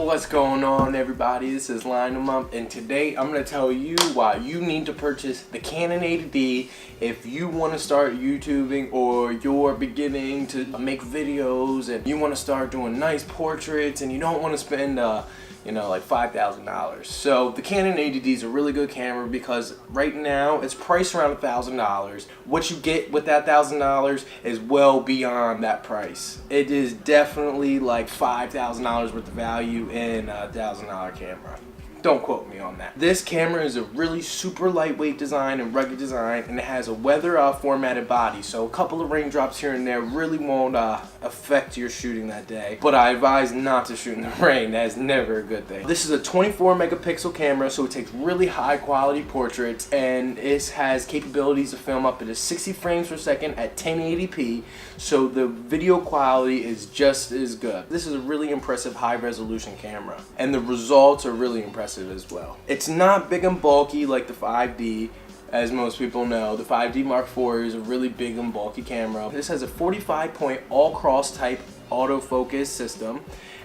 What's going on, everybody? This is Lionel, and today I'm going to tell you why you need to purchase the Canon 80D if you want to start YouTubing, or you're beginning to make videos and you want to start doing nice portraits and you don't want to spend like $5,000. So the Canon 80D is a really good camera because right now it's priced around $1,000. What you get with that $1,000 is well beyond that price. It is definitely like $5,000 worth of value in a $1,000 camera. Don't quote me on that. This camera is a really super lightweight design and rugged design, and it has a weather formatted body, so a couple of raindrops here and there really won't affect your shooting that day. But I advise not to shoot in the rain. That is never a good thing. This is a 24 megapixel camera, so it takes really high quality portraits, and it has capabilities to film up to 60 frames per second at 1080p, so the video quality is just as good. This is a really impressive high resolution camera, and the results are really impressive as well. It's not big and bulky like the 5D. As most people know, the 5D Mark IV is a really big and bulky camera. This has a 45-point all-cross type autofocus system,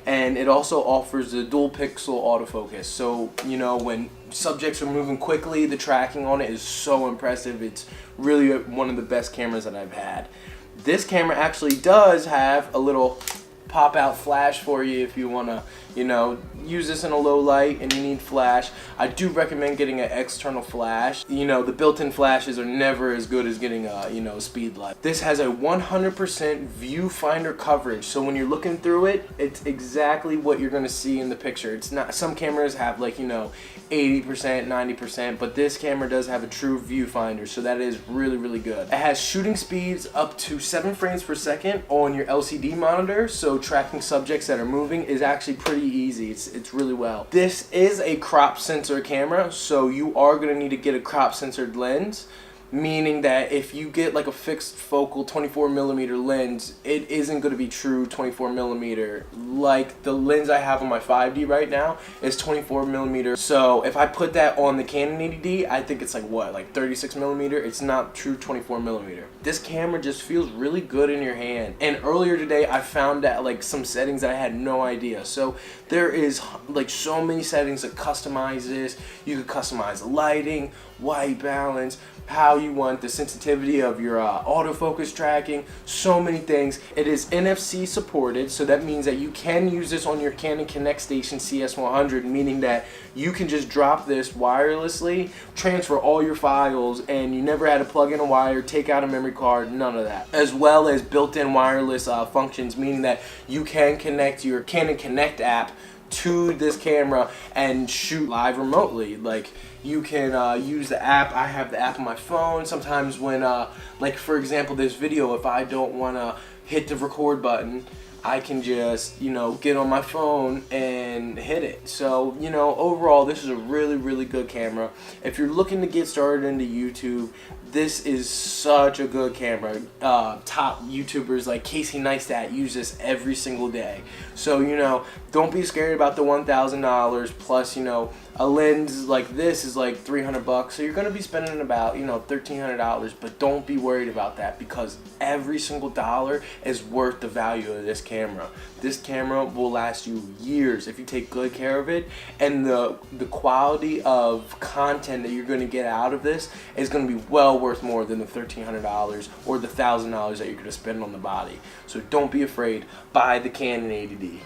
and it also offers a dual pixel autofocus. So, when subjects are moving quickly, the tracking on it is so impressive. It's really one of the best cameras that I've had. This camera actually does have a little pop-out flash for you if you want to, use this in a low light and you need flash. I do recommend getting an external flash. The built-in flashes are never as good as getting a, speed light. This has a 100% viewfinder coverage, so when you're looking through it, it's exactly what you're going to see in the picture. It's not, some cameras have 80%, 90%, but this camera does have a true viewfinder, so that is really, really good. It has shooting speeds up to 7 frames per second on your LCD monitor, so tracking subjects that are moving is actually pretty easy. It's really well. This is a crop sensor camera, so you are going to need to get a crop censored lens, meaning that if you get like a fixed focal 24mm lens, it isn't going to be true 24mm. Like the lens I have on my 5D right now is 24mm. So if I put that on the Canon 80D, I think it's like 36mm. It's not true 24mm. This camera just feels really good in your hand. And earlier today I found out some settings that I had no idea. So there is so many settings to customize this. You could customize the lighting, white balance, how you want the sensitivity of your autofocus tracking, so many things. It is NFC supported, so that means that you can use this on your Canon Connect Station CS100, meaning that you can just drop this wirelessly, transfer all your files, and you never had to plug in a wire, take out a memory card, none of that. As well as built-in wireless functions, meaning that you can connect your Canon Connect app to this camera and shoot live remotely. You can use the app. I have the app on my phone. Sometimes when for example this video, if I don't want to hit the record button, I can just get on my phone and hit it. So overall this is a really, really good camera. If you're looking to get started into YouTube, this is such a good camera. Top YouTubers like Casey Neistat use this every single day. So don't be scared about the $1,000 plus a lens like this is like $300, so you're gonna be spending about $1,300, but don't be worried about that because every single dollar is worth the value of this camera. This camera will last you years if you take good care of it, and the quality of content that you're gonna get out of this is gonna be well worth more than the $1,300 or the $1,000 that you're gonna spend on the body. So don't be afraid. Buy the Canon 80D.